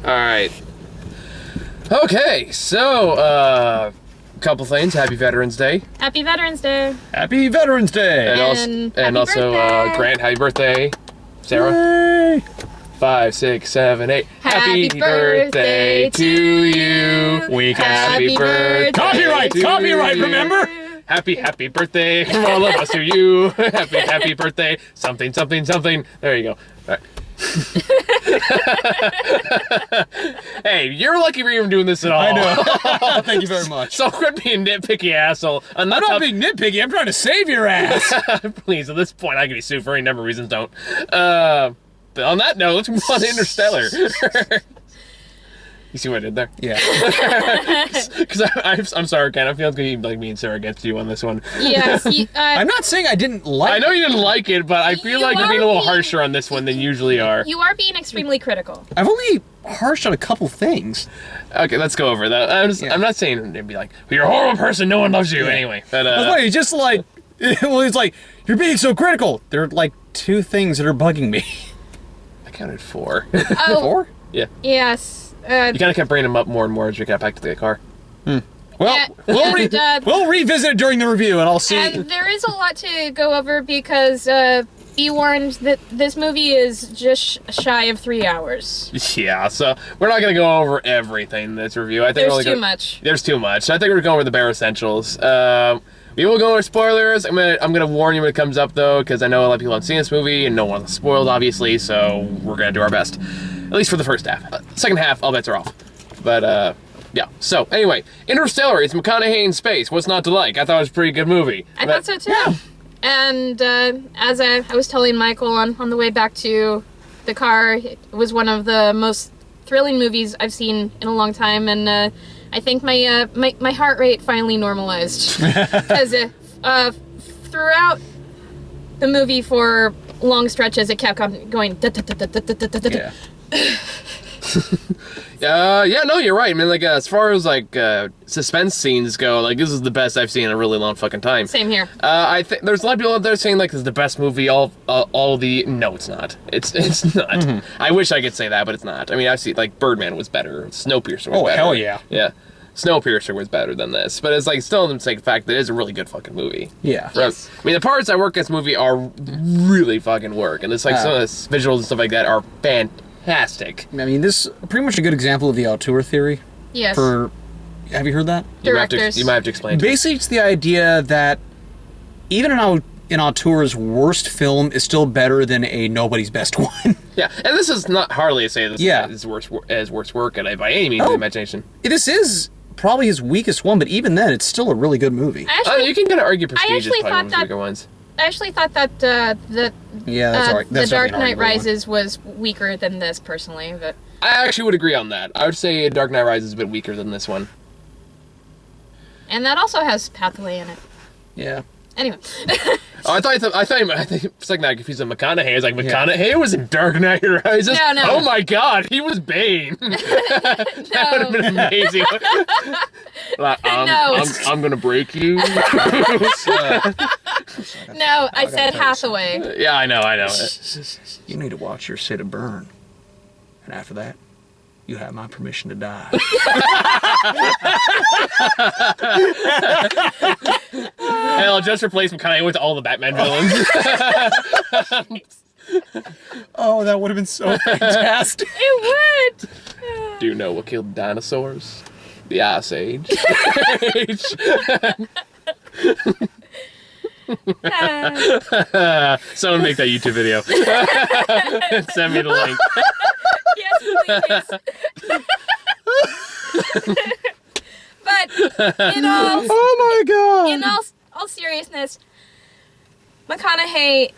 All right. Okay, so couple things. Happy Veterans Day. Happy Veterans Day. Happy Veterans Day. And also birthday. Grant, happy birthday. Sarah. Yay. 5, 6, 7, 8. Happy birthday to you. We can Happy birthday. Copyright, to copyright, you. remember? Happy birthday from all of us to you. Happy birthday. Something. There you go. All right. Hey, you're lucky we're even doing this at all. I know. Thank you very much. So quit being nitpicky, asshole. I'm not being nitpicky. I'm trying to save your ass. Please, at this point, I can be sued for any number of reasons. Don't. But on that note, let's move on to Interstellar. You see what I did there? Yeah. Because I'm sorry, Ken. I feel like me and Sarah against you on this one. Yes. I'm not saying I didn't like I know you didn't like it, but I feel You like you're being a are little being- harsher on this one than you usually are. You are being extremely critical. I've only harshed on a couple things. Okay, let's go over that. I'm not saying it'd be like, you're a horrible person, no one loves you anyway. But That's why it's just like, well, it's like, you're being so critical. There are like 2 things that are bugging me. I counted 4. Oh. 4? Yeah. Yes. You kind of kept bringing them up more and more as we got back to the car. Well, And, we'll revisit it during the review, and I'll see. and there is a lot to go over because be warned that this movie is just shy of 3 hours. Yeah, so we're not going to go over everything in this review. I think There's too much. There's too much. So I think we're going over the bare essentials. We will go over spoilers. I'm gonna warn you when it comes up, though, because I know a lot of people haven't seen this movie and no one wants spoiled, obviously, so we're going to do our best. At least for the first half. Second half, all bets are off. But, yeah. So, anyway, Interstellar, it's McConaughey in space. What's not to like? I thought it was a pretty good movie. I thought so too. Yeah. And as I was telling Michael on the way back to the car, it was one of the most thrilling movies I've seen in a long time, and I think my heart rate finally normalized. Because throughout the movie for long stretches, it kept on going. Yeah. Yeah, no, you're right. I mean, like, as far as, like, suspense scenes go, like, this is the best I've seen in a really long fucking time. Same here. I think there's a lot of people out there saying, like, this is the best movie, all the... No, it's not. It's not. Mm-hmm. I wish I could say that, but it's not. I mean, I've seen, like, Birdman was better. Snowpiercer was Oh, better. hell yeah. Yeah. Snowpiercer was better than this. But it's, like, still the sake of the fact that it is a really good fucking movie. Yeah. Yes. I mean, the parts that work in this movie are really fucking work. And it's, like, some of the visuals and stuff like that are fantastic. I mean, this is pretty much a good example of the auteur theory. Yes. Have you heard that? Directors. You might have to explain to me. Basically, it's the idea that even an auteur's worst film is still better than a nobody's best one. Yeah, and this is not hardly to say this Yeah. is worst work at it by any means of the imagination. This is probably his weakest one, but even then, it's still a really good movie. You can kind of argue Prestige is actually probably one thought of the bigger ones. I actually thought that the Yeah, that's all right. That's The Dark definitely Knight an arguable one. Rises was weaker than this, personally. But I actually would agree on that. I would say Dark Knight Rises is a bit weaker than this one. and that also has Hathaway in it. Yeah. Anyway, Oh, I thought for a second I confused with McConaughey. I was like, McConaughey was in Dark Knight Rises? No. Oh my god, he was Bane. That would have been amazing. Like, No. I'm gonna break you. no, I said Hathaway. Yeah, I know. You need to watch your city burn. And after that, you have my permission to die. Hell, just replace McConaughey with all the Batman villains. Oh, that would have been so fantastic. It would. Do you know what killed dinosaurs? The Ice Age. Someone make that YouTube video. Send me the link. Yes, please. But Oh my god. in all seriousness, McConaughey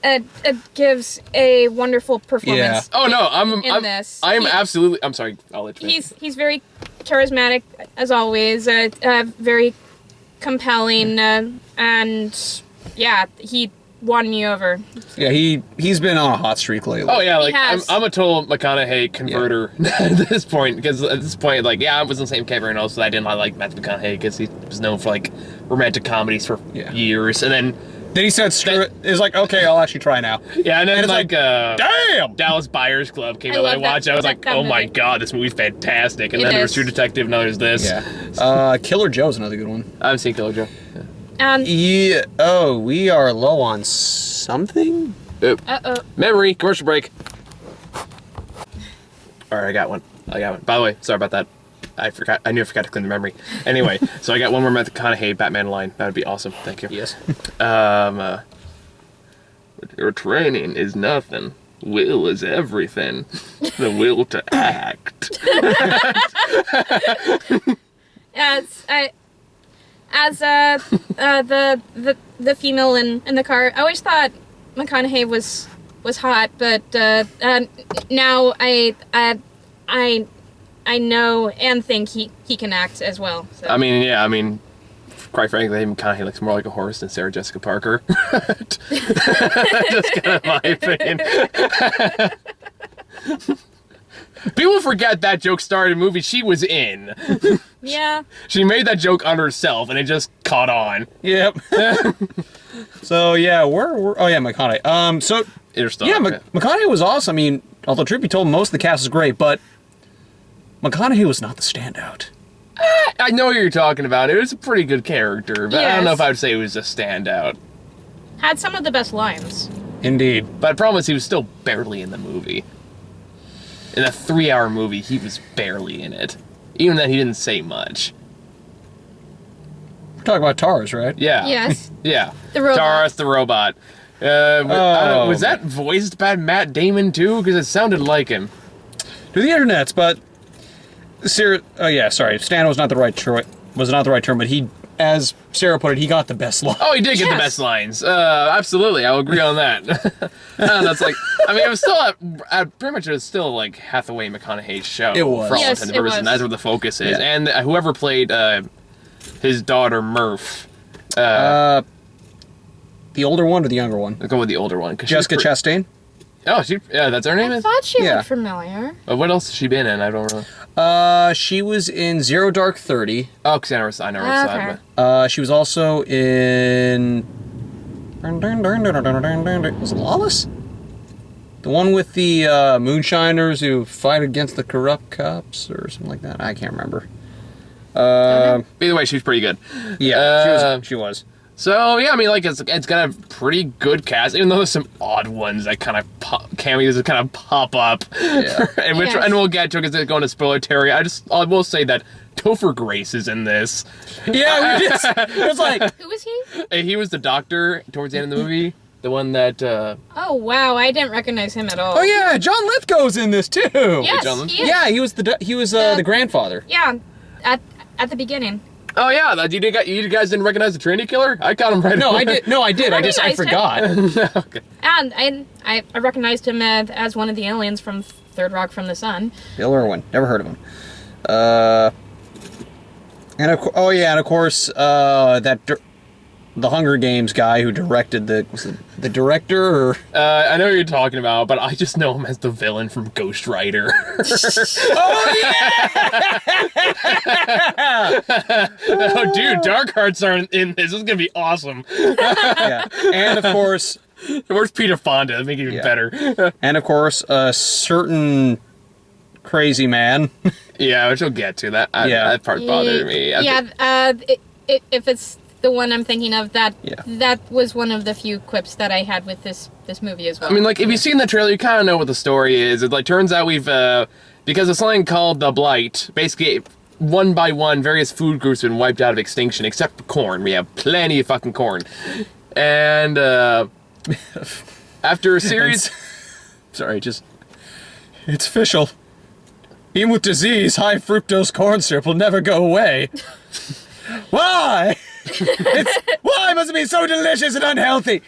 gives a wonderful performance. Oh no, in this. I'm absolutely. I'm sorry. I'll let you. He's very charismatic as always. Very compelling, and yeah, he won me over. Yeah, he's been on a hot streak lately. Oh yeah, like has. I'm a total McConaughey converter at this point, because at this point, like, yeah, I was in the same category and also I didn't like Matthew McConaughey because he was known for like romantic comedies for Yeah. years, and then Then he said, "Screw it." It's like, okay, I'll actually try now. Yeah, and then And it's like, damn. Dallas Buyers Club came I out. I love that- watched. I was like, that oh my movie. god, this movie's fantastic. And It then there was is. True Detective. Now there's this. Yeah. Killer Joe's another good one. I haven't seen Killer Joe. And Yeah. Oh, we are low on something. Memory commercial break. All right, I got one. By the way, sorry about that. I forgot. I knew I forgot to clean the memory. Anyway, so I got one more McConaughey Batman line. That would be awesome. Thank you. Yes. Your training is nothing. Will is everything. The will to act. as the female in the car, I always thought McConaughey was hot, but now I know and think he can act as well. So. I mean, quite frankly, McConaughey looks more like a horse than Sarah Jessica Parker. Just kind of my opinion. People forget that joke started in a movie she was in. Yeah. She made that joke on herself, and it just caught on. Yep. So yeah, we're oh yeah, McConaughey. So Interstellar. yeah, McConaughey was awesome. I mean, although truth be told, most of the cast is great, but McConaughey was not the standout. I know what you're talking about. It was a pretty good character, but I don't know Yes. if I would say it was a standout. Had some of the best lines. Indeed. But the problem is he was still barely in the movie. In a 3-hour movie, he was barely in it. Even then, he didn't say much. We're talking about Tars, right? Yeah. Yes. Yeah. The robot. Taurus the robot. Was that voiced by Matt Damon too? Because it sounded like him. To the internets, but oh yeah, sorry, Stan was not the right term. But he, as Sarah put it, he got the best line. Oh, he did get the Yes. best lines. Absolutely, I will agree on that. That's like, I mean, it was still pretty much it was still like Hathaway McConaughey's show. It was. For all Yes, intents and it purposes, was. and that's where the focus is. Yeah. And whoever played his daughter Murph. The older one or the younger one? Let's go with the older one. 'Cause she's Jessica Chastain. Oh, that's her name I is. thought she Yeah. looked familiar. What else has she been in? I don't know. She was in Zero Dark 30. Oh, because I never saw Okay. it. She was also in. Was it Lawless? The one with the moonshiners who fight against the corrupt cops or something like that. I can't remember. Either way, she was pretty good. Yeah, she was. So yeah, I mean, like it's got a pretty good cast, even though there's some odd ones that kind of cameos that kind of pop up, Yeah. and Yes. we'll get to it because it's going to spoiler Terry. I will say that Topher Grace is in this. Yeah, we just, it was like, Who was he? He was the doctor towards the end of the movie, the one that. Oh wow, I didn't recognize him at all. oh yeah, John Lithgow's in this too. Yes, John he is. Yeah, he was the grandfather. Yeah, at the beginning. Oh yeah, you guys didn't recognize the Trinity Killer? I caught him right No, away. I did. No, I did. I recognized him. forgot. Okay. And I recognized him as one of the aliens from Third Rock from the Sun. Bill Irwin. Never heard of him. And of course, the Hunger Games guy who directed was it the director or I know who you're talking about, but I just know him as the villain from Ghost Rider. oh yeah, Oh, dude, Dark Hearts are in this. This is gonna be awesome. yeah, and of course, Where's Peter Fonda? That'd make it even Yeah. better. a certain crazy man. Yeah, which we'll get to. That part bothered me. If it's the one I'm thinking of, that was one of the few quips that I had with this movie as well. I mean, like, if you've seen the trailer, you kind of know what the story is. It like turns out we've because of something called the Blight. Basically, one by one, various food groups have been wiped out of extinction, except for corn. We have plenty of fucking corn, and after a series. It's official. Even with disease, high fructose corn syrup will never go away. Why? Why must it be so delicious and unhealthy?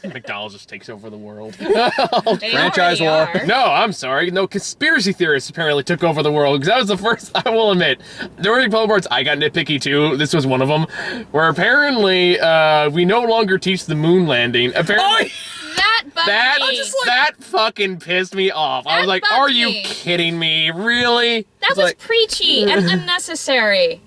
McDonald's just takes over the world. They franchise already war. are. No, I'm sorry. No, conspiracy theorists apparently took over the world, because that was the first, I will admit. There were couple parts I got nitpicky too. This was one of them, where apparently we no longer teach the moon landing. Apparently, That bugged me. that fucking pissed me off. I was That like, bugged are you me. kidding me? Really? That It's was like, preachy and unnecessary.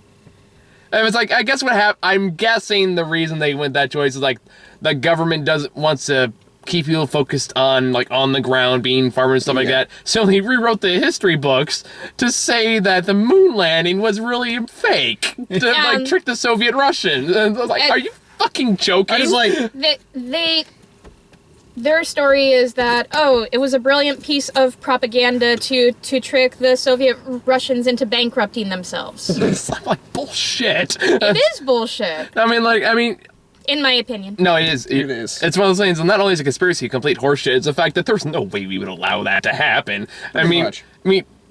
And it's like, I guess what happened, I'm guessing the reason they went that choice is like the government wants to keep people focused on like on the ground being farmers and stuff like that. So he rewrote the history books to say that the moon landing was really fake to like trick the Soviet Russians. And I was like, are you fucking joking? I was like, their story is that, it was a brilliant piece of propaganda to trick the Soviet Russians into bankrupting themselves. It's like bullshit. It is bullshit. I mean, in my opinion. no, it is. It is. It's one of those things. And not only is it a conspiracy, complete horseshit. It's the fact that there's no way we would allow that to happen. I mean,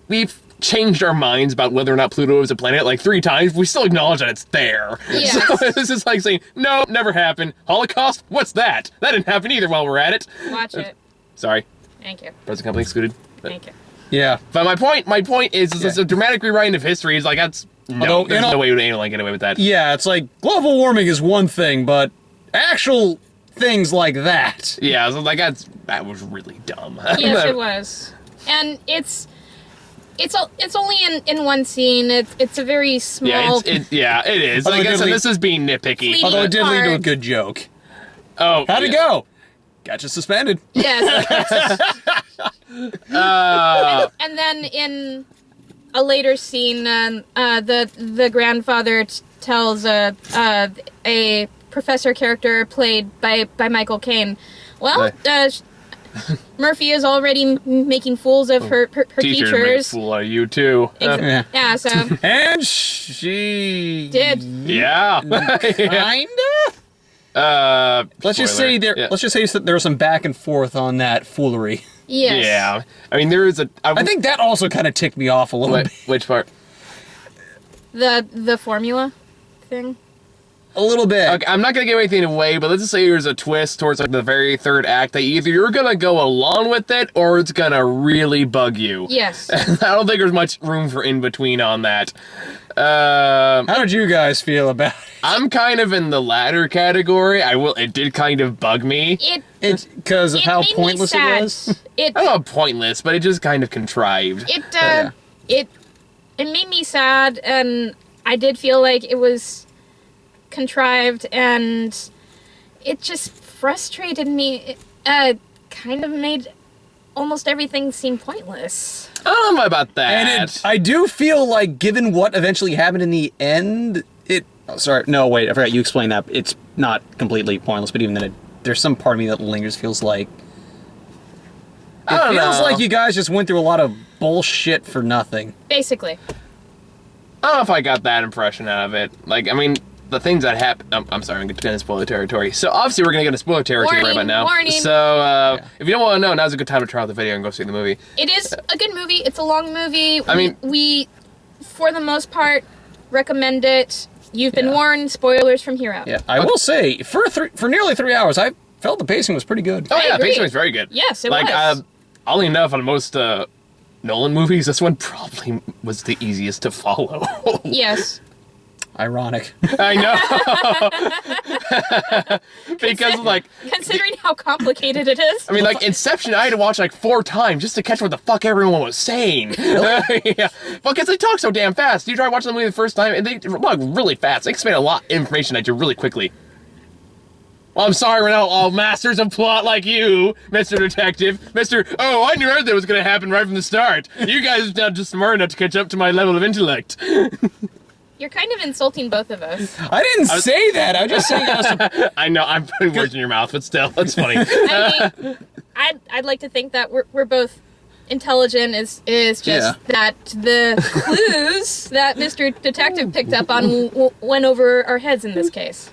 we've changed our minds about whether or not Pluto is a planet like 3 times. We still acknowledge that it's there. Yes. So this is like saying, no, never happened. Holocaust? What's that? That didn't happen either while we're at it. Watch it. Sorry. Thank you. Present company excluded. Thank you. yeah. But my point is it's a dramatic rewriting of history. It's like, that's... No, Although, there's no way anyone can get away with that. Yeah, it's like global warming is one thing, but actual things like that. Yeah, so like that was really dumb. Yes, it was. And it's only in one scene. It's a very small. It is. Although Like I said, it this is being nitpicky. Fleeting Although it did lead to a part. good joke. Oh, How'd it go? Got you suspended. Yes. And then in a later scene, the grandfather tells a professor character played by Michael Caine, well, Murphy is already making fools of her teachers. Fool are you too? Yeah, so And she did. Yeah. kinda. Let's just say there. Yeah. Let's just say that there was some back and forth on that foolery. Yes. Yeah. I mean, there is a. I think that also kind of ticked me off a little bit. Which part? The formula thing. A little bit. Okay, I'm not gonna give anything away, but let's just say there's a twist towards like the very third act that either you're gonna go along with it or it's gonna really bug you. Yes. I don't think there's much room for in between on that. How did you guys feel about it? I'm kind of in the latter category. It did kind of bug me. It's because of how made me pointless it sad. was. It I don't know, pointless, but it just kind of contrived. it made me sad, and I did feel like it was contrived, and it just frustrated me. It kind of made almost everything seem pointless. I don't know about that. And I do feel like, given what eventually happened in the end, Oh, sorry, no, wait, I forgot you explained that. It's not completely pointless, but even then, there's some part of me that lingers. Feels like I don't know. like you guys just went through a lot of bullshit for nothing. Basically. I don't know if I got that impression out of it. Like, I mean, the things that happened. I'm sorry, I'm going to get into spoiler territory. So obviously, we're going to get into spoiler territory right about now. Warning. So if you don't want to know, now's a good time to try out the video and go see the movie. It is a good movie. It's a long movie. I mean, we for the most part, recommend it. You've been warned. Spoilers from here out. Yeah, I will say, for nearly 3 hours, I felt the pacing was pretty good. Oh yeah, agree. pacing was very good. Yes, it like, was. oddly enough, on most Nolan movies, this one probably was the easiest to follow. Yes. Ironic. I know. Because like, Considering how complicated it is. I mean, like Inception, I had to watch like 4 times just to catch what the fuck everyone was saying. Yeah, well, because they talk so damn fast. You try watching the movie the first time, and they talk really fast. They explain a lot of information at you really quickly. Well, I'm sorry, we're not all masters of plot like you, Mr. Detective. Oh, I knew everything was going to happen right from the start. You guys are not just smart enough to catch up to my level of intellect. You're kind of insulting both of us. I didn't say that. I was just saying I know, I'm putting words in your mouth, but still, that's funny. I mean, I'd like to think that we're both intelligent. Is just that the clues that Mr. Detective picked up on went over our heads in this case.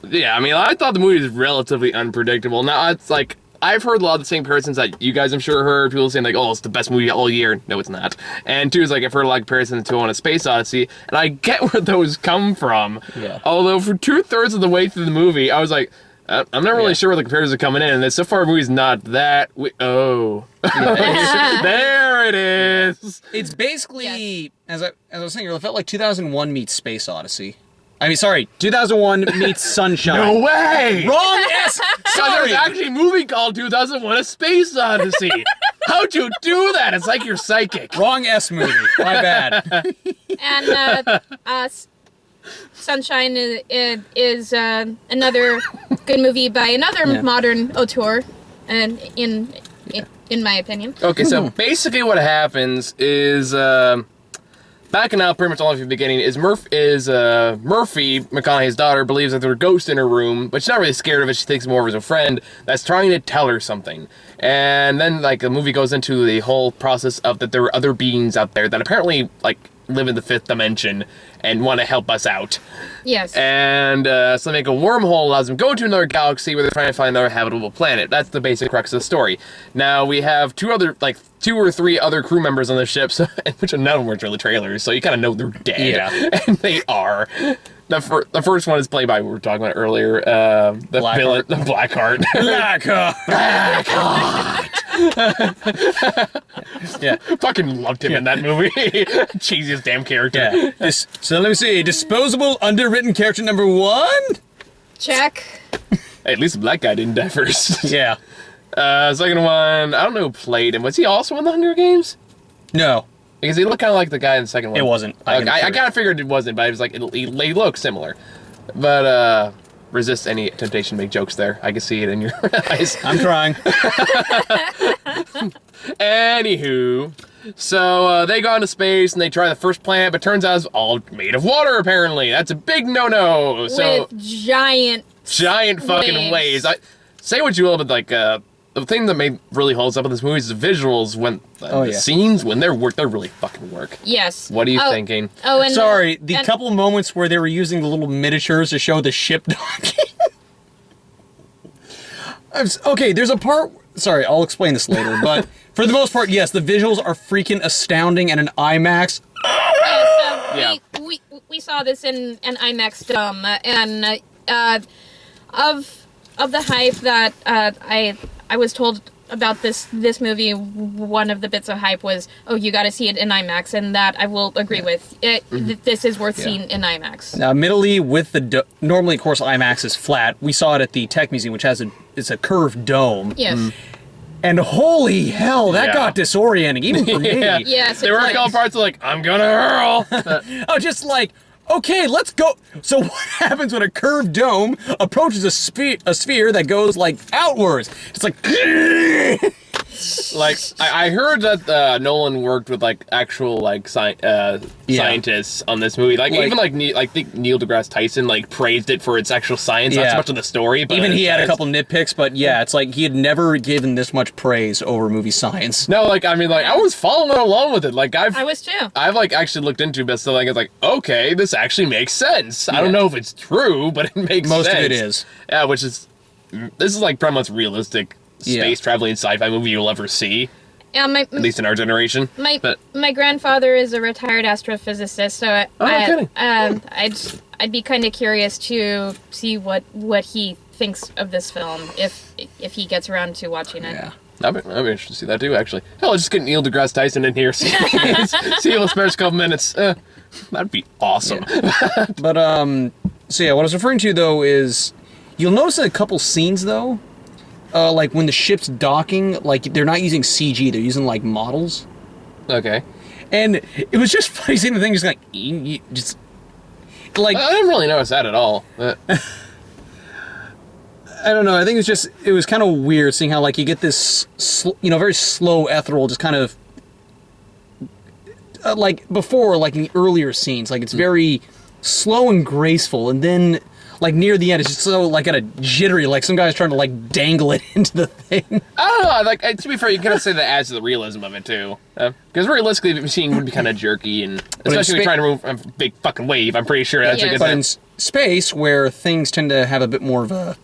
Yeah, I mean, I thought the movie was relatively unpredictable. Now, it's like, I've heard a lot of the same comparisons that you guys, I'm sure, heard. People saying, like, oh, it's the best movie all year. No, it's not. And two is, like, I've heard a lot of comparisons to On a Space Odyssey, and I get where those come from. Yeah. Although, for 2/3 of the way through the movie, I was like, I'm not really sure where the comparisons are coming in, and so far the movie's not that... there it is! It's basically, as I was saying earlier, it felt like 2001 meets Space Odyssey. I mean, sorry, 2001 meets Sunshine. No way! Wrong S! So Sorry! there's actually a movie called 2001: A Space Odyssey. How'd you do that? It's like you're psychic. Wrong S movie. My bad. And Sunshine is another good movie by another modern auteur, and in my opinion. Okay, so basically what happens is, backing out pretty much all of the beginning, is Murphy, McConaughey's daughter, believes that there's a ghost in her room, but she's not really scared of it. She thinks more of it as a friend that's trying to tell her something. And then, like, the movie goes into the whole process of that there are other beings out there that apparently, like, live in the fifth dimension and want to help us out. Yes. And so they make a wormhole, allows them to go to another galaxy where they're trying to find another habitable planet. That's the basic crux of the story. Now, we have two or three other crew members on the ship, so, which none of them were really trailers, so you kind of know they're dead. Yeah. And they are. The first one is played by, we were talking about earlier, the villain, the Blackheart. Blackheart! Yeah. Fucking loved him in that movie. Cheesiest damn character. Yeah. So let me see. Disposable, underwritten character number 1? Check. Hey, at least the black guy didn't die first. Yeah. Second one, I don't know who played him. Was he also in the Hunger Games? No. Because he looked kind of like the guy in the second one. It wasn't. I kind of figured it wasn't, but it was like, he looked similar. But, resist any temptation to make jokes there. I can see it in your eyes. I'm trying. Anywho, so they go into space and they try the first planet, but turns out it's all made of water, apparently. That's a big no-no. So, with giant fucking waves. Say what you will, but like, the thing that really holds up in this movie is the visuals when the scenes when they're really fucking work. Yes. What are you thinking? Oh, and sorry, the couple moments where they were using the little miniatures to show the ship docking. Okay, there's a part. Sorry, I'll explain this later. But for the most part, yes, the visuals are freaking astounding at an IMAX. We saw this in an IMAX dome, and of the hype that I was told about this movie, one of the bits of hype was, oh, you got to see it in IMAX, and that I will agree with. This is worth seeing in IMAX. Now, admittedly, with the normally, of course, IMAX is flat. We saw it at the Tech Museum, which it's a curved dome. Yes. And holy hell, that got disorienting, even for me. Yes, there were a couple parts of like, I'm gonna hurl. Oh, just like, okay, let's go. So what happens when a curved dome approaches a sphere that goes like outwards? It's like, like I heard that Nolan worked with like actual like scientists on this movie. Like even I think Neil deGrasse Tyson like praised it for its actual science, not so much of the story. But even he had a couple nitpicks, but yeah, it's like he had never given this much praise over movie science. No, like I mean, like I was following along with it. Like I was too. I've like actually looked into it, but still like it's like okay, this actually makes sense. I don't know if it's true, but it makes most sense. of it is. Yeah, this is like probably the most realistic space traveling sci-fi movie you'll ever see. Yeah, at least in our generation. My grandfather is a retired astrophysicist, so I'd be kind of curious to see what he thinks of this film if he gets around to watching it. Yeah. I'd be interested to see that too, actually. Hell, just get Neil deGrasse Tyson in here. See he'll spare us a couple minutes. That'd be awesome. Yeah. But so yeah, what I was referring to though is you'll notice in a couple scenes though. Like when the ship's docking, like they're not using CG, they're using like models. Okay. And it was just funny seeing the thing just like, just like. I didn't really notice that at all. I don't know. I think it was kind of weird seeing how like you get this, very slow ethereal, just kind of like before, like in the earlier scenes, like it's very slow and graceful, and then. Like, near the end, it's just so, like, kind of jittery, like some guy's trying to, like, dangle it into the thing. I don't know, like, to be fair, you kind of say that adds to the realism of it, too. Because realistically, the machine would be kind of jerky, and especially when you're trying to move a big fucking wave, I'm pretty sure that's a good thing. But in space, where things tend to have a bit more of a...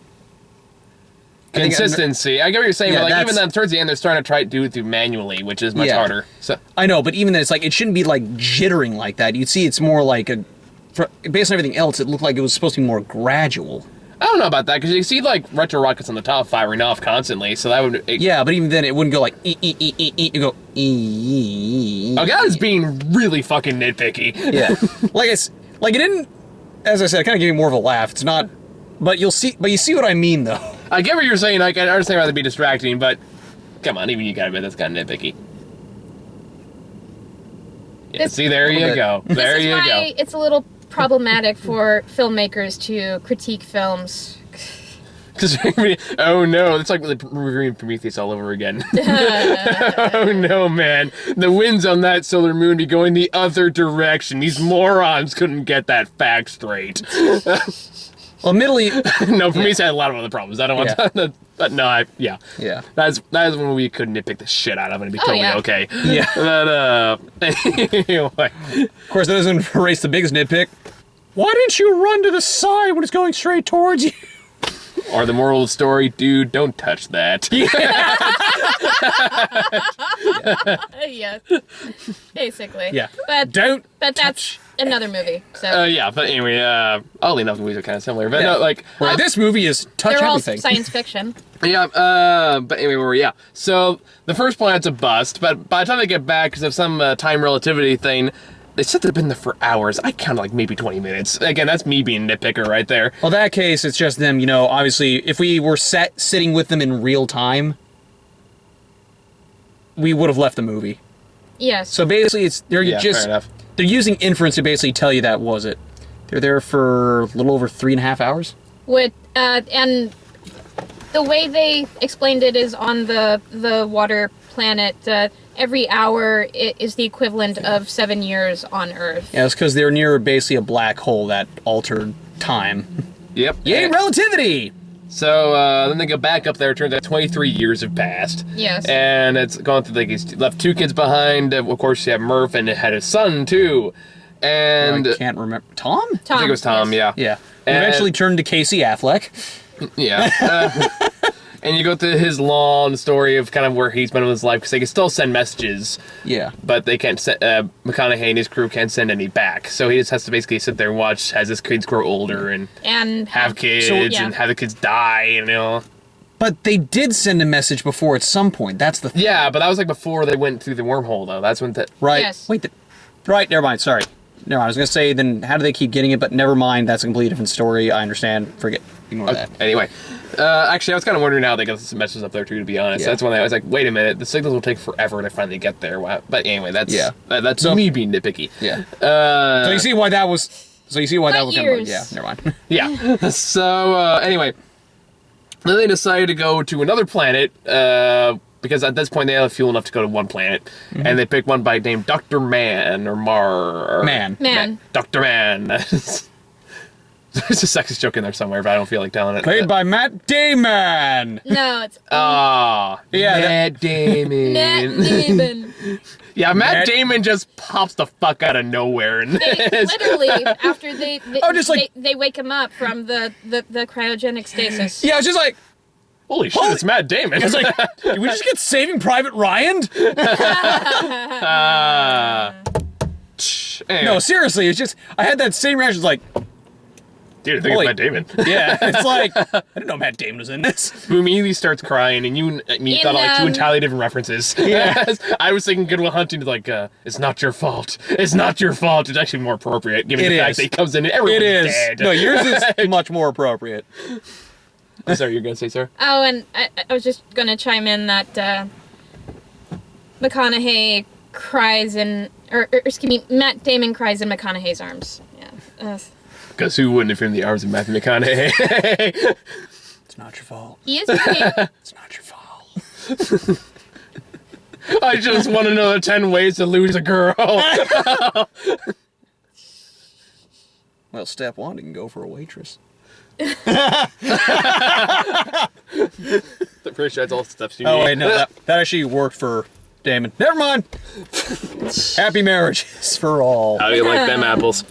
Consistency. I get what you're saying, but, like, even then, towards the end, they're starting to try to do it through manually, which is much harder. So I know, but even then, it's like, it shouldn't be, like, jittering like that. You'd see it's more like a... based on everything else, it looked like it was supposed to be more gradual. I don't know about that, because you see, like, retro rockets on the top firing off constantly, so that would... yeah, but even then, it wouldn't go like, you go, Oh, God is being really fucking nitpicky. Yeah. It didn't, as I said, it kind of gave me more of a laugh. It's not, but you see what I mean, though. I get what you're saying, like, I understand why that'd be distracting, but, come on, even you gotta admit that's kind of nitpicky. Yeah, see, there you go. There you go. It's a little problematic for filmmakers to critique films. Because oh no, it's like reviewing Prometheus all over again. Oh no, man, the winds on that solar moon be going the other direction. These morons couldn't get that fact straight. Well, admittedly, no, Prometheus had a lot of other problems. I don't want to. But no, yeah. That is when we could nitpick the shit out of it and be totally okay. Yeah. But anyway. Of course, that doesn't erase the biggest nitpick. Why didn't you run to the side when it's going straight towards you? Or the moral of the story, dude, don't touch that. Yeah. Basically. Yeah. But Don't that's another movie. So Yeah, but anyway, oddly enough, the movies are kind of similar. But no, like... Right, this movie is touch they're all everything. science fiction. Yeah, but anyway, yeah. So, the first planet's a bust, but by the time they get back, because of some time relativity thing, they said they've been there for hours. I counted like maybe 20 minutes. Again, that's me being a nitpicker right there. Well, in that case, it's just them, obviously, if we were sitting with them in real time, we would have left the movie. Yes. So basically, fair enough. They're using inference to basically tell you that was it. They're there for a little over 3.5 hours. And the way they explained it is on the water planet, every hour is the equivalent of 7 years on Earth. Yeah, it's because they're near basically a black hole that altered time. Yep. Yay, relativity! So, then they go back up there. It turns out 23 years have passed. Yes. And it's gone through, like, he's left 2 kids behind. Of course, you have Murph, and it had a son, too. And... I can't remember. Tom? I think it was Tom, yes. yeah. Yeah. And Eventually turned to Casey Affleck. Yeah. And you go through his long story of kind of where he's been in his life, because they can still send messages. Yeah. But they can't send, McConaughey and his crew can't send any back. So he just has to basically sit there and watch as his kids grow older and have kids and have the kids die, But they did send a message before at some point. That's the thing. Yeah, but that was like before they went through the wormhole, though. That's when Right. Yes. Wait, right, never mind, sorry. Never mind, I was going to say, then how do they keep getting it? But never mind, that's a completely different story. I understand. Ignore that. Anyway. Actually, I was kind of wondering how they got some messages up there, too, to be honest. Yeah. That's when I was like, wait a minute, the signals will take forever to finally get there. Wow. But anyway, that's me being nitpicky. Yeah. So you see why that was... years. Yeah, never mind. Yeah. So, anyway. Then they decided to go to another planet, because at this point they have fuel enough to go to one planet. Mm-hmm. And they picked one by name Dr. Man, or Man. Dr. Man. There's a sexist joke in there somewhere, but I don't feel like telling it. Played by Matt Damon! No, it's... Matt Damon. Matt Damon. Yeah, Matt Damon just pops the fuck out of nowhere. And Literally, after they wake him up from the cryogenic stasis. Yeah, it's just like... Holy shit, it's Matt Damon. It's like, did we just get Saving Private Ryan? Anyway. No, seriously, it's just... I had that same reaction, like... Dude, I think it's Matt Damon. Yeah, it's like, I didn't know Matt Damon was in this. Who immediately starts crying, and you thought of like 2 entirely different references. Yeah. I was thinking Good Will Hunting, like, it's not your fault. It's not your fault. It's actually more appropriate, given the fact that he comes in and everyone's dead. No, yours is much more appropriate. I'm sorry, you're going to say, sir? Oh, and I was just going to chime in that McConaughey cries in... Or, excuse me, Matt Damon cries in McConaughey's arms. Yeah. Because who wouldn't if you're in the arms of Matthew McConaughey? It's not your fault. He is pretty... It's not your fault. I just want to know the 10 ways to lose a girl. Well, step 1, you can go for a waitress. I'm pretty sure that's all steps you need. Oh, wait, no, that actually worked for Damon. Never mind. Happy marriages for all. How do you like them apples?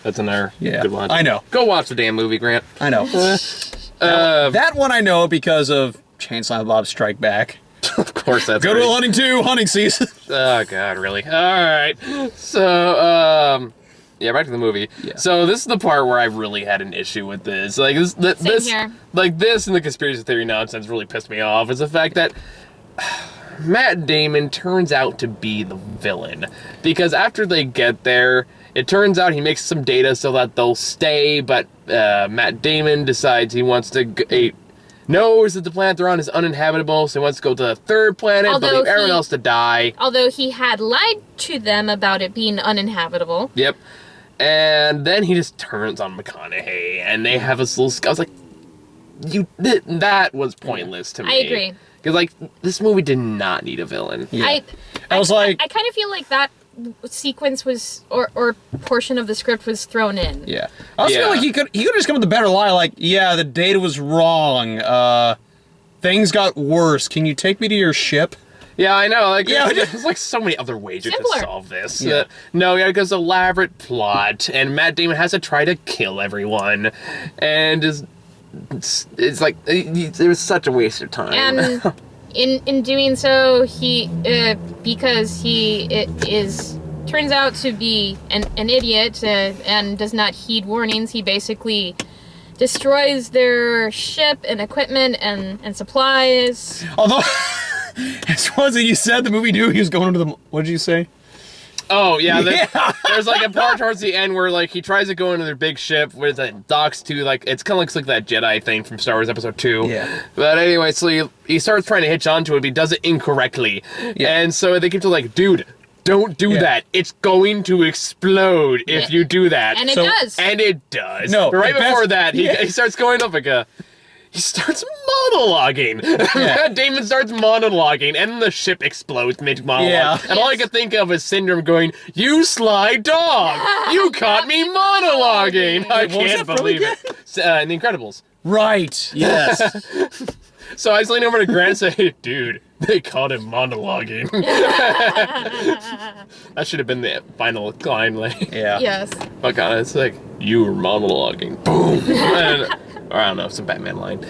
That's another good one. I know. Go watch the damn movie, Grant. I know. That one I know because of Chainsaw Bob Strike Back. Of course, that's Good Will Hunting 2, hunting season. Oh, God, really? All right. So, yeah, back to the movie. Yeah. So this is the part where I really had an issue with this. Like this here. Like this and the conspiracy theory nonsense really pissed me off. Is the fact that Matt Damon turns out to be the villain. Because after they get there, it turns out he makes some data so that they'll stay, but Matt Damon decides he wants to... knows that the planet they're on is uninhabitable, so he wants to go to the 3rd planet, but leave everyone else to die. Although he had lied to them about it being uninhabitable. Yep. And then he just turns on McConaughey, and they have this little... I was like, that was pointless to me. I agree. Because, like, this movie did not need a villain. Yeah. I was like... I kind of feel like that sequence was, or portion of the script was thrown in. Yeah. I also feel like he could just come with a better lie, like, yeah, the data was wrong, things got worse, can you take me to your ship? Yeah, I know. Like, there's like so many other ways to solve this. Yeah. No, yeah, because elaborate plot, and Matt Damon has to try to kill everyone, and it's like it was such a waste of time. And in doing so, he because turns out to be an idiot and does not heed warnings. He basically destroys their ship and equipment and supplies. Although, as far as you said, the movie knew he was going into the... What did you say? Oh, yeah. There's like a part towards the end where like he tries to go into their big ship where it docks to like... It's kind of looks like that Jedi thing from Star Wars Episode 2. Yeah. But anyway, so he starts trying to hitch onto it, but he does it incorrectly. Yeah. And so they keep to like, dude... Don't do that. It's going to explode if you do that. And it does. And it does. No, but right before that, he starts going up like a... He starts monologuing. Yeah. Matt Damon starts monologuing, and the ship explodes mid-monologue. Yeah. And all I could think of is Syndrome going, "You sly dog! You caught me monologuing!" I can't believe it. In The Incredibles. Right. Yes. So I just lean over to Grant and say, "Dude, they caught him monologuing." That should have been the final line. Like, yeah. Yes. But God, it's like, "You were monologuing." Boom. Or I don't know, some Batman line.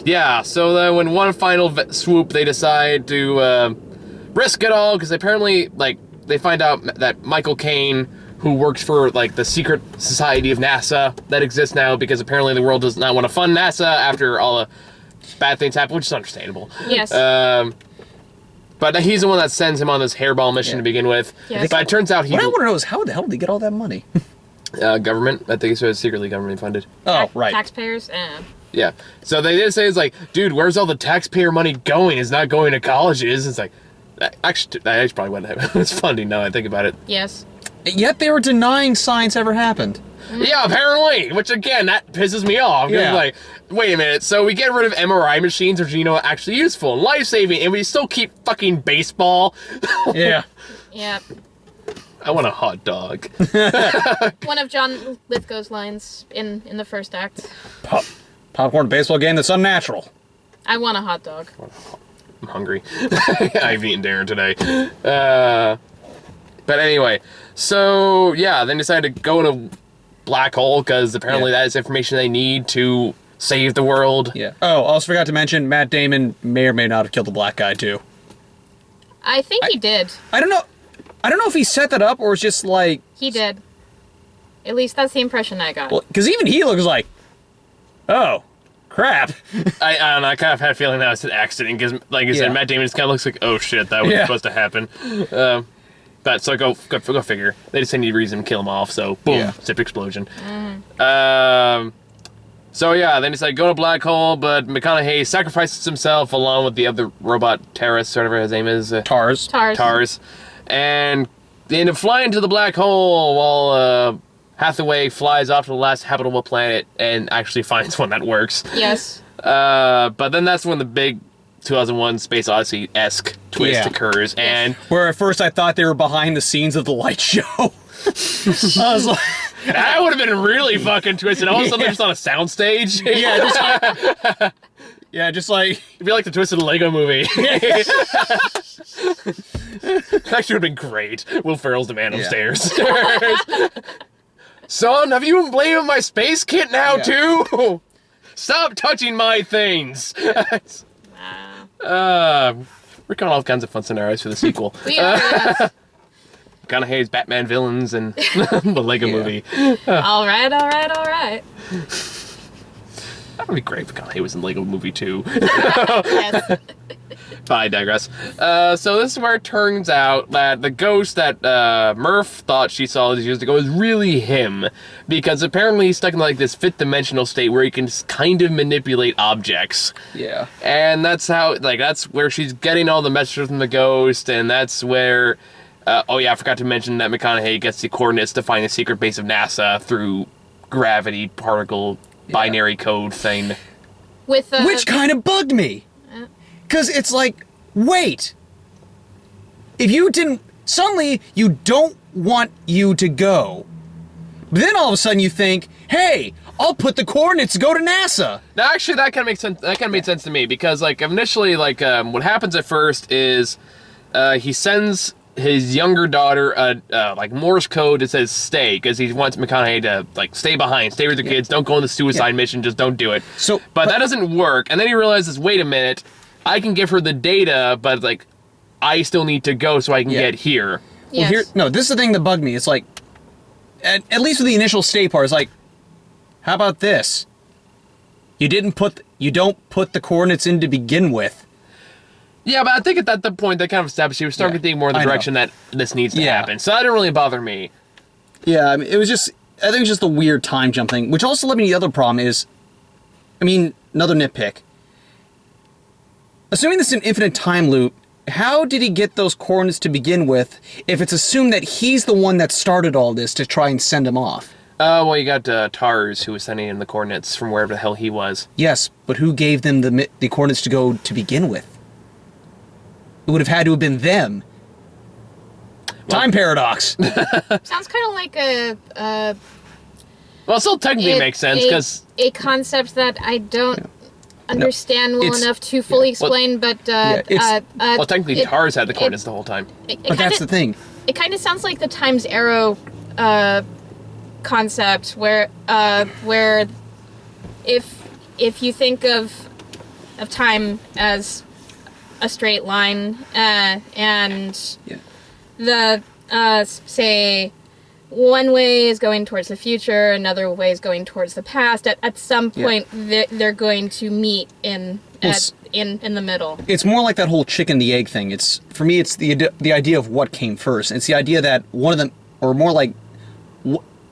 Yeah, so then when one final swoop, they decide to risk it all, because apparently, like, they find out that Michael Caine, who works for, like, the secret society of NASA that exists now, because apparently the world does not want to fund NASA after all the bad things happen, which is understandable. Yes. But he's the one that sends him on this hairball mission to begin with. Yes. But it turns out What I want to know is how the hell did he get all that money? Government. I think it's secretly government funded. Oh, right. Taxpayers. Yeah. So they did say, it's like, dude, where's all the taxpayer money going? It's not going to colleges. It's like, actually, that's probably what happened. It's funding now I think about it. Yes. Yet they were denying science ever happened. Yeah, apparently. Which, again, that pisses me off. Yeah. Like, wait a minute. So we get rid of MRI machines, which, you know, are actually useful and life-saving, and we still keep fucking baseball? Yeah. Yeah. I want a hot dog. One of John Lithgow's lines in the first act. Popcorn baseball game that's unnatural. I want a hot dog. I'm hungry. I've eaten dinner today. But anyway, so yeah, then decided to go in a black hole because apparently that is information they need to save the world. Yeah. Oh, also forgot to mention Matt Damon may or may not have killed the black guy too. I think he did. I don't know if he set that up or it's just like... He did. At least that's the impression I got. Well, because even he looks like, oh, crap. I don't know, I kind of had a feeling that was an accident, because, like I said, Matt Damon just kind of looks like, oh shit, that was supposed to happen. But, so go figure. They just need a reason to kill him off, so boom, zip explosion. So yeah, then it's like, go to black hole, but McConaughey sacrifices himself along with the other robot terrorist, whatever his name is. Tars. And they end up flying to the black hole while Hathaway flies off to the last habitable planet and actually finds one that works. Yes. But then that's when the big 2001 Space Odyssey-esque twist occurs, and... Where at first I thought they were behind the scenes of the light show. I was like... That would have been really fucking twisted. All of a sudden, they're just on a soundstage. Just like... It'd be like the twisted Lego movie. That actually would have been great. Will Ferrell's the man upstairs. Son, have you been blaming my space kit now, too? Stop touching my things. We're coming all kinds of fun scenarios for the sequel. We are. McConaughey's Batman villains and the Lego movie. All right. That would be great if McConaughey was in the Lego movie too. Yes. But I digress. So this is where it turns out that the ghost that Murph thought she saw years ago is really him. Because apparently he's stuck in like this fifth dimensional state where he can just kind of manipulate objects. Yeah. And that's how, like, that's where she's getting all the messages from the ghost, and that's where Oh yeah, I forgot to mention that McConaughey gets the coordinates to find the secret base of NASA through gravity particle binary code thing. With Which kind of bugged me. Because it's like, wait. If you didn't... Suddenly, you don't want you to go. But then all of a sudden you think, hey, I'll put the coordinates to go to NASA. Now, actually, that kind of makes sense. That kind of made sense to me because, like, initially, like, what happens at first is he sends his younger daughter like Morse code that says stay because he wants McConaughey to like stay behind, stay with the kids, don't go on the suicide mission, just don't do it. But that doesn't work, and then he realizes, wait a minute, I can give her the data, but like I still need to go so I can get here. Yes. Well, this is the thing that bugged me. It's like, at least with the initial stay part, it's like, how about this? You don't put the coordinates in to begin with. Yeah, but I think at that point, that kind of established he was starting to think more in the direction that this needs to happen. So that didn't really bother me. Yeah, I mean, I think it was just a weird time jump thing, which also led me to the other problem is, I mean, another nitpick. Assuming this is an infinite time loop, how did he get those coordinates to begin with if it's assumed that he's the one that started all this to try and send him off? Well, you got Tars, who was sending him the coordinates from wherever the hell he was. Yes, but who gave them the coordinates to go to begin with? It would have had to have been them. Time paradox. Sounds kind of like Well, it still technically makes sense because a concept that I don't understand well enough to fully explain. But well, technically, Tars had the coordinates the whole time. But that's the thing. It kind of sounds like the Time's Arrow concept, where if you think of time as a straight line, and the say one way is going towards the future, another way is going towards the past. At some point, they're going to meet in the middle. It's more like that whole chicken the egg thing. It's for me, it's the idea of what came first. It's the idea that one of them, or more like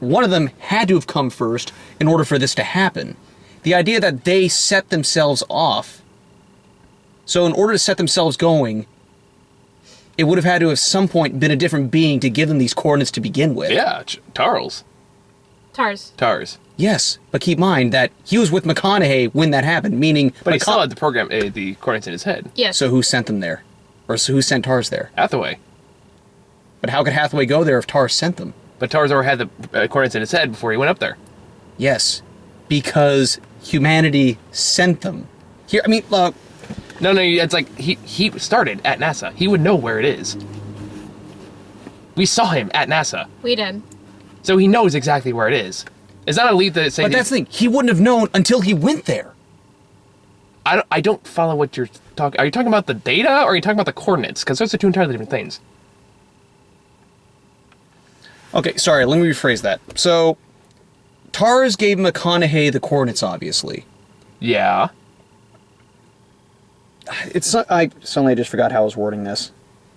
one of them, had to have come first in order for this to happen. The idea that they set themselves off. So in order to set themselves going, it would have had to have at some point been a different being to give them these coordinates to begin with. Yeah, Tars. Yes, but keep in mind that he was with McConaughey when that happened, meaning... But he still had the program, the coordinates in his head. Yes. So who sent them there? Or so who sent Tars there? Hathaway. But how could Hathaway go there if Tars sent them? But Tars already had the coordinates in his head before he went up there. Yes, because humanity sent them. Here, I mean, No, it's like he started at NASA. He would know where it is. We saw him at NASA. We did. So he knows exactly where it is. It's not a leap that saying. But that's the thing. He wouldn't have known until he went there. I don't follow what you're talking. Are you talking about the data, or are you talking about the coordinates? Because those are two entirely different things. Okay, sorry. Let me rephrase that. So, Tars gave McConaughey the coordinates, obviously. Yeah. I suddenly just forgot how I was wording this.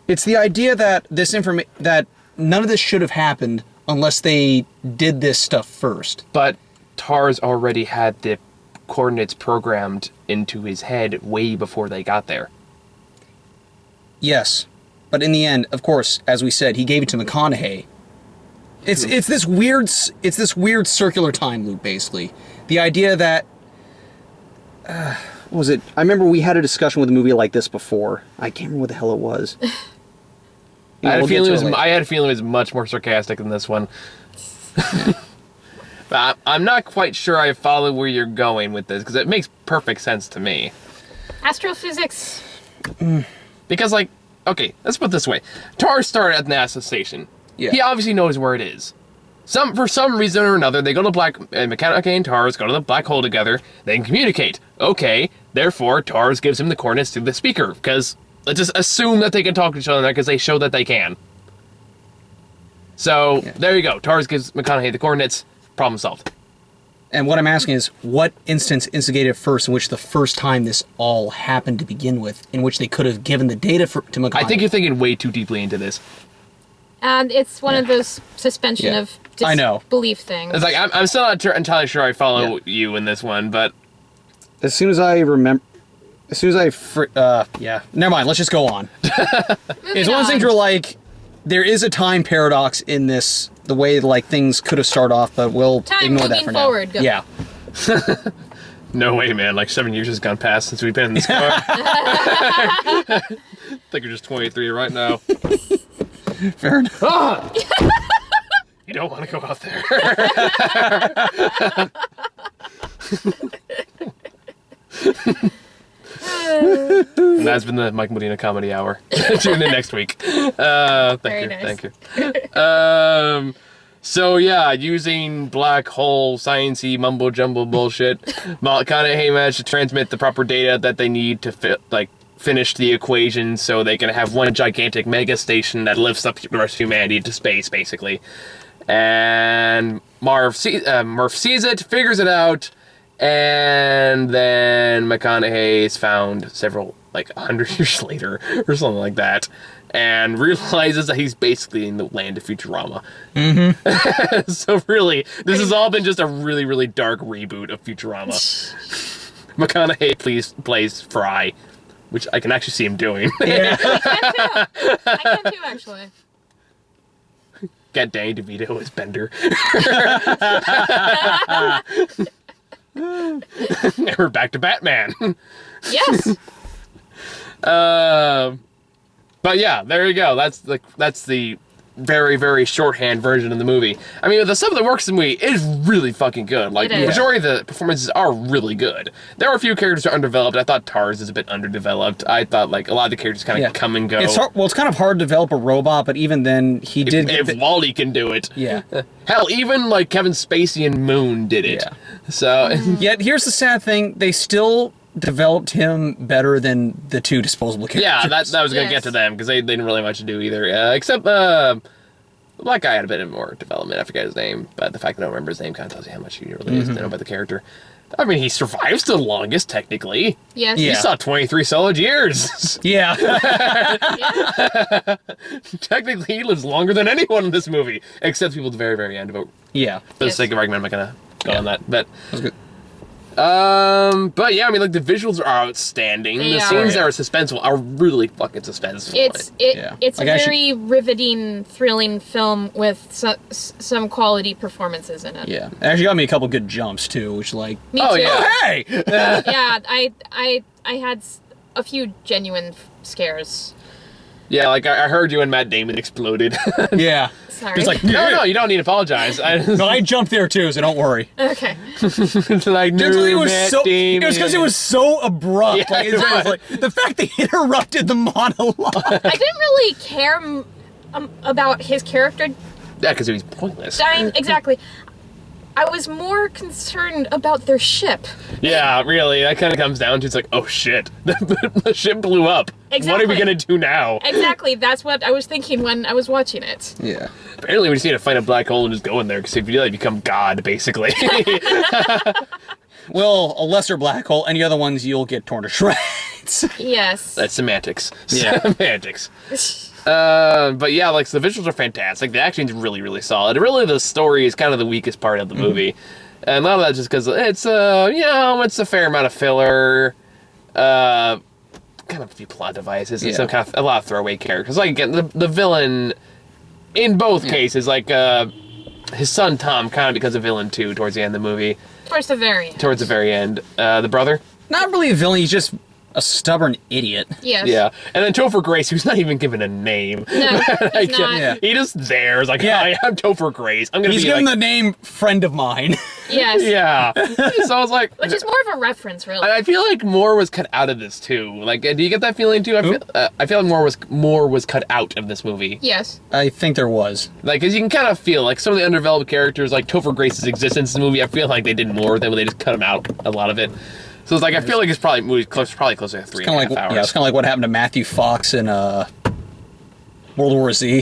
It's the idea that that none of this should have happened unless they did this stuff first. But Tars already had the coordinates programmed into his head way before they got there. Yes, but in the end, of course, as we said, he gave it to McConaughey. It's this weird circular time loop, basically. The idea that what was it? I remember we had a discussion with a movie like this before. I can't remember what the hell it was. I had a feeling it was much more sarcastic than this one. But I'm not quite sure I follow where you're going with this, because it makes perfect sense to me. Astrophysics. Because, like, okay, let's put it this way. Tars started at the NASA station. Yeah. He obviously knows where it is. For some reason or another, they go to McConaughey and Tars go to the black hole together. They can communicate. Okay, therefore, Tars gives him the coordinates through the speaker, because let's just assume that they can talk to each other because they show that they can. So, there you go. Tars gives McConaughey the coordinates. Problem solved. And what I'm asking is, what instance instigated first in which the first time this all happened to begin with, in which they could have given the data to McConaughey? I think you're thinking way too deeply into this. And it's one of those suspension of disbelief things. It's like, I'm still not entirely sure I follow you in this one, but... As soon as I remember... never mind, let's just go on. It's one of those things where, like, there is a time paradox in this, the way like things could have started off, but we'll ignore that for now. Forward. Go. Yeah. No way, man. Like 7 years has gone past since we've been in this car. I think you're just 23 right now. Fair enough. Ah! You don't want to go out there. And that's been the Mike Medina Comedy Hour. Tune in next week. Thank you. So yeah, using black hole sciencey mumbo jumbo bullshit, McConaughey managed to transmit the proper data that they need to finish the equation, so they can have one gigantic mega station that lifts up the rest of humanity to space, basically. And Murph sees it, figures it out, and then McConaughey is found several, 100 years later, or something like that, and realizes that he's basically in the land of Futurama. Mm-hmm. So really, this has all been just a really, really dark reboot of Futurama. McConaughey plays Fry, which I can actually see him doing. Yeah. I can too, actually. Get Danny DeVito as Bender. And we're back to Batman. Yes. But yeah, there you go. That's the very, very shorthand version of the movie. I mean, the stuff that works in the movie is really fucking good. Like, the majority of the performances are really good. There are a few characters that are undeveloped. I thought Tars is a bit underdeveloped. I thought, a lot of the characters kind of come and go. It's kind of hard to develop a robot, but even then, he did... If Wall-E can do it. Yeah. Hell, even, Kevin Spacey and Moon did it. Yeah. So... Yet, here's the sad thing. They still developed him better than the two disposable characters. Yeah, that was going to get to them, because they didn't really have much to do either. Except, the black guy had a bit more development. I forget his name, but the fact that I don't remember his name kind of tells you how much he really is to know about the character. I mean, he survives the longest, technically. Yes. He Yeah. saw 23 solid years. Yeah. Technically, he lives longer than anyone in this movie, except people at the very, very end. But Yeah. for the sake of argument, I'm not going to go on that. But That's good. but yeah, I mean, the visuals are outstanding. They The are. scenes that are suspenseful are really fucking suspenseful. It's a Like, very riveting, thrilling film with some quality performances in it. Yeah. It actually got me a couple good jumps, too, which, Me Oh, too. yeah. hey! Yeah, I had a few genuine scares. Yeah, I heard you and Matt Damon exploded. Yeah. Sorry. It's like, No, you don't need to apologize. No, I jumped there, too, so don't worry. Okay. Like, It was Matt so. Damon. It was because it was so abrupt. Yeah, Like, it was like the fact they interrupted the monologue. I didn't really care about his character Yeah, because it was pointless. dying. Exactly. I was more concerned about their ship. Yeah, really. That kind of comes down to, it's like, oh shit, the ship blew up. What are we Exactly. gonna do now? Exactly. That's what I was thinking when I was watching it. Yeah. Apparently, we just need to find a black hole and just go in there, because if you do that, you become God, basically. Well, a lesser black hole. Any other ones, you'll get torn to shreds. Yes. That's semantics. Yeah. Semantics. But yeah, the visuals are fantastic. The acting's really, really solid. Really, the story is kind of the weakest part of the movie. And a lot of that's just because it's, it's a fair amount of filler. Kind of a few plot devices and some kind of a lot of throwaway characters. Like, again, the villain, in both cases, his son Tom kind of becomes a villain too towards the end of the movie. Towards the very end. Towards the very end. The brother? Not really a villain. He's just a stubborn idiot. Yes. Yeah. And then Topher Grace, who's not even given a name. No, he's not. Yeah. He just there is like, hi, I'm Topher Grace. I'm gonna He's be given like, the name friend of mine. Yes. yeah. So I was like, Which is more of a reference, really. I feel like more was cut out of this too. Like, do you get that feeling too? I feel like more was cut out of this movie. Yes. I think there was. Like, because you can kind of feel like some of the underdeveloped characters, like Topher Grace's existence in the movie. I feel like they did more with them, but they just cut him out a lot of it. So it's like I feel like it's probably closer to 3.5 hours. Yeah, it's kind of like what happened to Matthew Fox in World War Z.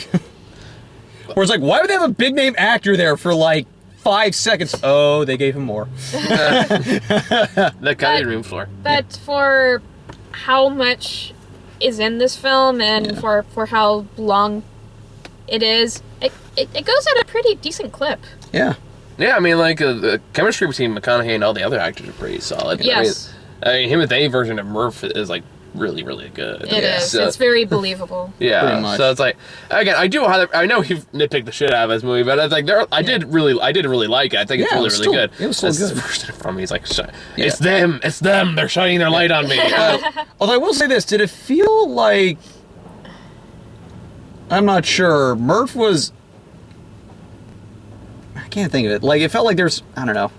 Where it's like, why would they have a big name actor there for 5 seconds? Oh, they gave him more. That cutting room floor. But for how much is in this film and for how long it is, it goes at a pretty decent clip. Yeah. Yeah, I mean, the chemistry between McConaughey and all the other actors are pretty solid. Yes. I mean him with any version of Murph is really, really good. It is. So, It's very believable. yeah. Pretty much. So it's like, again, I know he nitpicked the shit out of this movie, but it's like I did really like it. I think it's Yeah, it really, was really still- good. it was still That's good. the first thing from me. He's like, Yeah. it's them. They're shining their light on me. Although I will say this, did it feel like... I'm not sure. Murph was... I can't think of it. Like, it felt like there's... I don't know.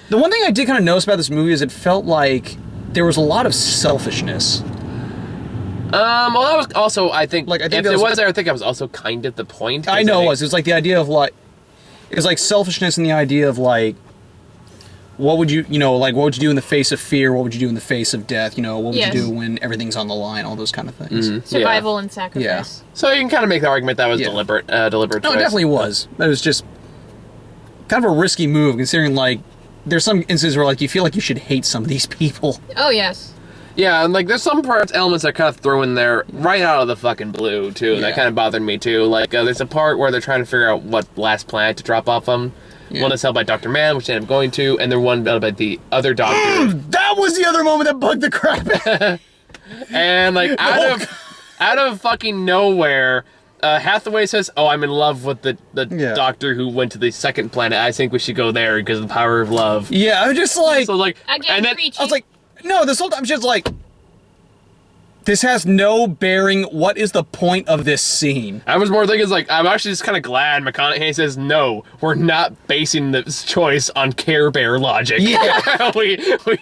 The one thing I did kind of notice about this movie is it felt like there was a lot of selfishness. Well, that was also, I think, Like, I think if that it was- was there, I think I was also kind of the point. 'cause I know it think- was. It was like the idea of like... It was like selfishness and the idea of like... What would you, like, what would you do in the face of fear? What would you do in the face of death? What would Yes. you do when everything's on the line? All those kind of things. Survival and sacrifice. So you can kind of make the argument that was Yeah. deliberate No, choice. it definitely was. It was just kind of a risky move, considering, like, there's some instances where, like, you feel like you should hate some of these people. Oh, yes. Yeah, and like there's some elements that kind of throw in there right out of the fucking blue too. Yeah. That kind of bothered me too. Like there's a part where they're trying to figure out what last planet to drop off them. Yeah. One is held by Dr. Mann, which they ended up going to, and then one held by the other doctor. That was the other moment that bugged the crap out of me. And like out of fucking nowhere, Hathaway says, "Oh, I'm in love with the Yeah. doctor who went to the second planet. I think we should go there because of the power of love." Yeah, I was just like... So like, Again, and then preachy. I was like, no, this whole time, just like... This has no bearing. What is the point of this scene? I was more thinking, like, I'm actually just kind of glad McConaughey says, no, we're not basing this choice on Care Bear logic. Yeah. we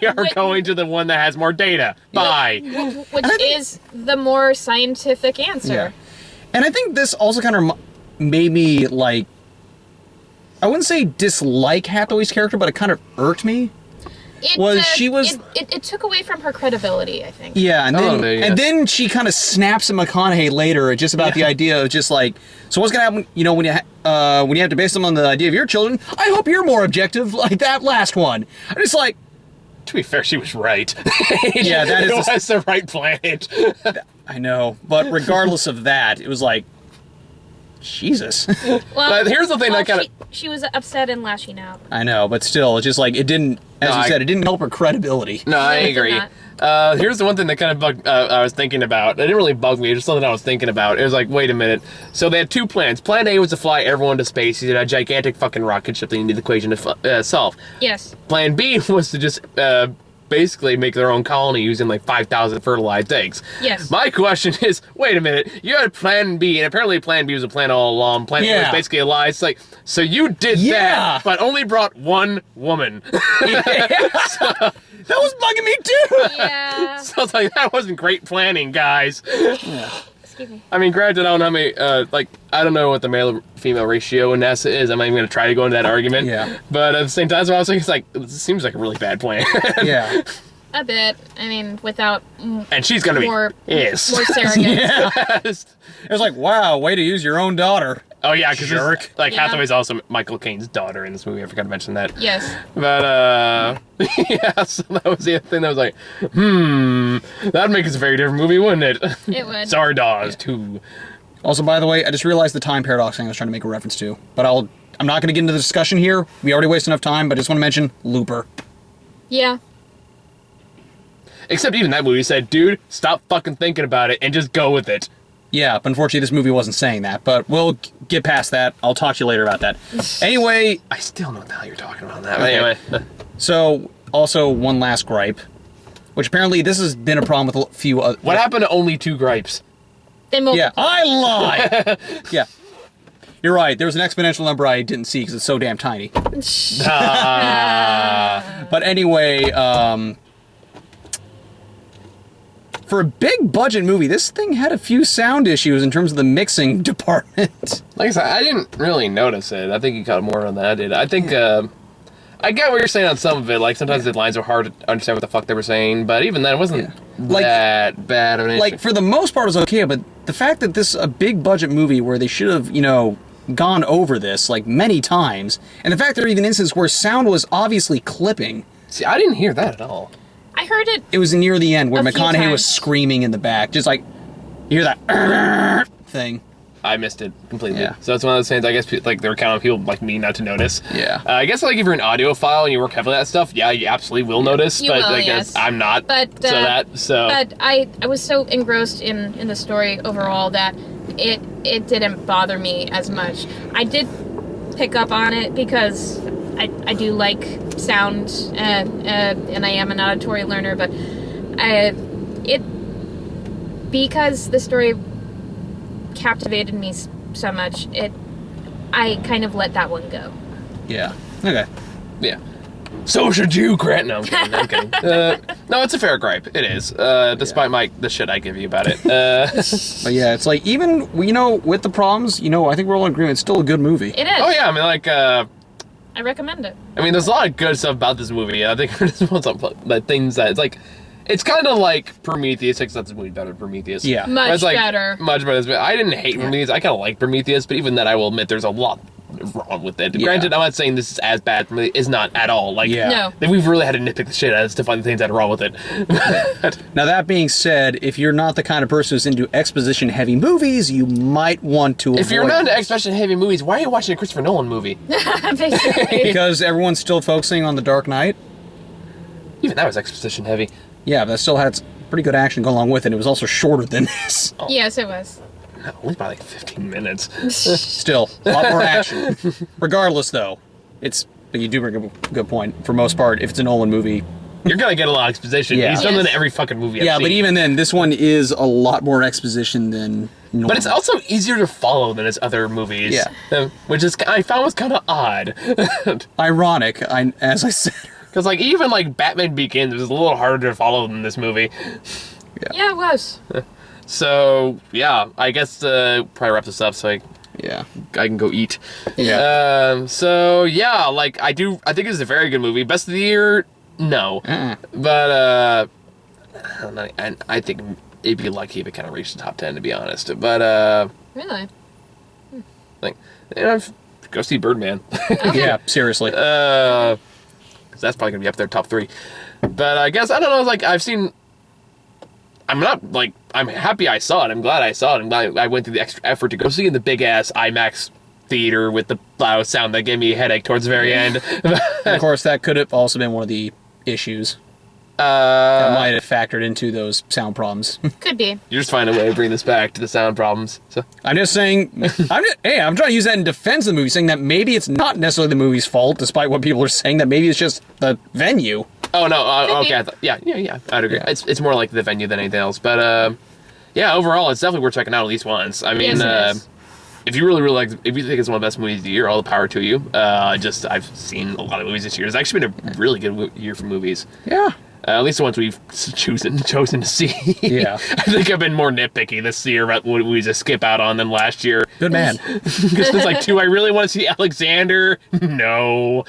are Wait. going to the one that has more data. Bye. Which is the more scientific answer. Yeah. And I think this also kind of made me, like... I wouldn't say dislike Hathaway's character, but it kind of irked me. It took away from her credibility, I think. Yeah, and A then, little bit, yeah. and then she kind of snaps at McConaughey later, just about the idea of just like, so what's gonna happen? When you have to base them on the idea of your children. I hope you're more objective, like that last one. I'm just like, To be fair, she was right. Yeah, that is It was the right planet. I know, but regardless of that, it was like, Jesus. Well, But here's the thing that kinda- she was upset and lashing out. I know, but still, it's just like it didn't. As No, you I- said, it didn't help her credibility. No, I No, it did agree. not. Here's the one thing that kind of bugged, I was thinking about. It didn't really bug me. It's just something I was thinking about. It was like, wait a minute. So they had two plans. Plan A was to fly everyone to space using a gigantic fucking rocket ship they needed the equation to solve. Yes. Plan B was to just basically make their own colony using like 5,000 fertilized eggs. Yes. My question is, wait a minute. You had Plan B, and apparently Plan B was a plan all along. Plan A was Yeah. basically a lie. It's like, so you did Yeah. that, but only brought one woman. That was bugging me too. Yeah. So it's like, that wasn't great planning, guys. Excuse me. I mean, granted, I don't know how many, I don't know what the male-female ratio in NASA is. I'm not even going to try to go into that argument. Yeah. But at the same time, so I was like, it seems like a really bad plan. Yeah. A bit. I mean, without And she's going to be more pissed. surrogates. It was like, wow, way to use your own daughter. Oh, yeah, because Jerk. like, Yeah. Hathaway's also Michael Caine's daughter in this movie. I forgot to mention that. Yes. But, yeah, so that was the other thing that was like, that'd make us a very different movie, wouldn't it? It would. Zardoz, too. Also, by the way, I just realized the time paradox thing I was trying to make a reference to. But I'm not going to get into the discussion here. We already wasted enough time, but I just want to mention Looper. Yeah. Except even that movie said, dude, stop fucking thinking about it and just go with it. Yeah, but unfortunately this movie wasn't saying that. But we'll get past that. I'll talk to you later about that. Anyway, I still know what the hell you're talking about that. Okay. Anyway. so also one last gripe, which apparently this has been a problem with a few other... What happened to only 2 gripes? They multiply. Yeah, I lied! Yeah. You're right, there was an exponential number I didn't see because it's so damn tiny. But anyway, for a big budget movie, this thing had a few sound issues in terms of the mixing department. Like I said, I didn't really notice it. I think you caught more on that. I did. I think, I get what you're saying on some of it. Like, sometimes the lines were hard to understand what the fuck they were saying, but even then, it wasn't Like- that bad of an issue. Like, for the most part, it was okay, but the fact that this is a big budget movie where they should have, gone over this, like, many times, and the fact there are even instances where sound was obviously clipping. See, I didn't hear that at all. I heard it. It was near the end where A few McConaughey was times. screaming in the back, just like, you hear that thing. I missed it completely. Yeah. So it's one of those things. I guess like they're counting on people like me not to notice. Yeah. I guess like if you're an audiophile and you work heavily on that stuff, yeah, you absolutely will notice. You but will, I guess yes. I'm not. But but I was so engrossed in the story overall that it didn't bother me as much. I did pick up on it because I do like sound and I am an auditory learner, but because the story captivated me so much, I kind of let that one go. Yeah. Okay. Yeah. So should you, Grant. No, I'm kidding. I'm kidding. No, it's a fair gripe. It is. Despite the shit I give you about it. But yeah, it's like, even, with the problems, I think we're all in agreement. It's still a good movie. It is. Oh yeah, I mean like. I recommend it. I mean, there's a lot of good stuff about this movie. I think there's the things that it's like. It's kind of like Prometheus, except this movie better than Prometheus. Yeah. Much better. Much better. I didn't hate Prometheus. I kind of like Prometheus, but even then, I will admit there's a lot wrong with it. Yeah. Granted, I'm not saying this is as bad. It's not at all. Like, No. We've really had to nitpick the shit out of to find the things that are wrong with it. Now, that being said, if you're not the kind of person who's into exposition-heavy movies, you might want to If you're avoid not into this. exposition-heavy movies, why are you watching a Christopher Nolan movie? Basically. Because everyone's still focusing on The Dark Knight. Even that was exposition-heavy. Yeah, but that still had pretty good action going along with it. It was also shorter than this. Yes, it was. Only by like 15 minutes. Still, a lot more action. Regardless, though, but you do bring up a good point. For most part, if it's a Nolan movie, You're gonna get a lot of exposition. Yeah. He's done that in Yes. every fucking movie I've yeah, seen. but even then, this one is a lot more exposition than normal. But it's also easier to follow than his other movies. Yeah. Which I found was kind of odd. ironic, as I said. Because, like, even, like, Batman Begins was a little harder to follow than this movie. Yeah, it was. So, yeah, I guess probably wrap this up so I can go eat. Yeah. So, yeah, like, I think it's a very good movie. Best of the year? No. But, I think it'd be lucky if it kind of reached the top 10, to be honest. But, Really? like, go see Birdman. Yeah, seriously. Because that's probably going to be up there top 3. But I guess, I don't know, like, I'm happy I saw it. I'm glad I saw it. I'm glad I went through the extra effort to go see it in the big-ass IMAX theater with the loud sound that gave me a headache towards the very end. Of course, that could have also been one of the issues that might have factored into those sound problems. Could be. You just find a way to bring this back to the sound problems. So I'm just saying, I'm trying to use that in defense of the movie, saying that maybe it's not necessarily the movie's fault, despite what people are saying, that maybe it's just the venue. Oh, no, Could okay. be. Yeah, I'd agree. Yeah. It's more like the venue than anything else. But, yeah, overall, it's definitely worth checking out at least once. I mean, Yes, it is. if you really, really like, if you think it's one of the best movies of the year, all the power to you. I've seen a lot of movies this year. It's actually been a really good year for movies. Yeah. At least the ones we've chosen to see. Yeah. I think I've been more nitpicky this year about what movies to skip out on than last year. Good man. Because it's like, I really want to see Alexander? No.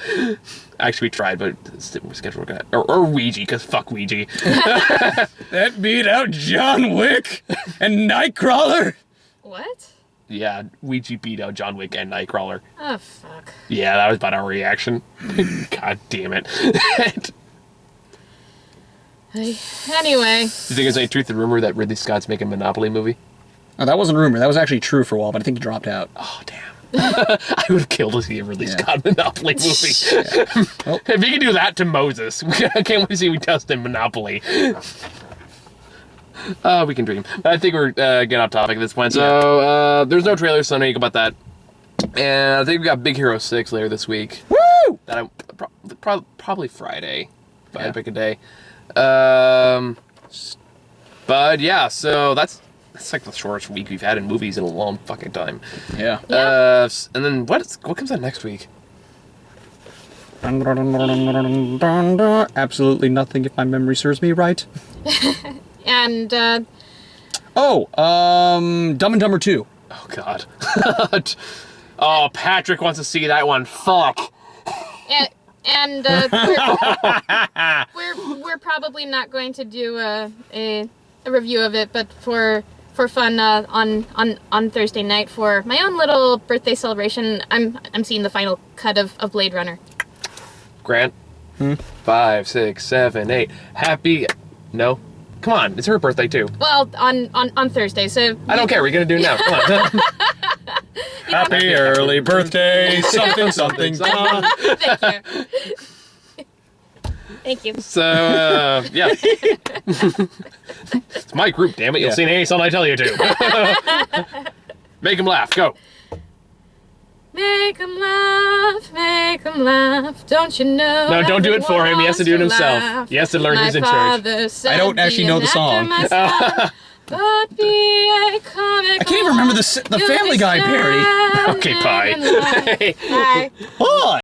Actually, we tried, but it's the schedule got... Or Ouija, because fuck Ouija. That beat out John Wick and Nightcrawler. What? Yeah, Ouija beat out John Wick and Nightcrawler. Oh, fuck. Yeah, that was about our reaction. God damn it. Anyway. You think there's any truth to the rumor that Ridley Scott's making a Monopoly movie? Oh, that wasn't a rumor. That was actually true for a while, but I think it dropped out. Oh, damn. I would have killed to see a Ridley Scott Monopoly movie. Well, If he could do that to Moses, I can't wait to see we test in Monopoly. We can dream. I think we're getting off topic at this point. So, there's no trailer, so I know you about that. And I think we got Big Hero 6 later this week. woo! That probably Friday, if I had to pick a day. But yeah, so that's like the shortest week we've had in movies in a long fucking time. Yeah. And then what comes out next week? Absolutely nothing, if my memory serves me right. And, Dumb and Dumber 2. Oh god. Oh, Patrick wants to see that one. Fuck. and we're probably not going to do a review of it, but for fun on Thursday night for my own little birthday celebration, I'm seeing the final cut of Blade Runner. Grant. 5, 6, 7, 8. Happy. No. Come on, it's her birthday too. Well, on Thursday, so I don't care. We're gonna do it now. Come on. Happy early birthday, something, something, Tom. Thank you. Thank you. So, yeah. It's my group, damn it. You'll Yeah. see an ace on I tell you to. Make him laugh. Go. Make him laugh, don't you know? No, don't do it for him. He has to do it everyone himself. wants to He has to learn laugh. his in My church. father said, I don't actually know the song. "Be an actor, my son, but be a comic I can't even remember the Family Guy parody. Okay, bye. Bye. Hi.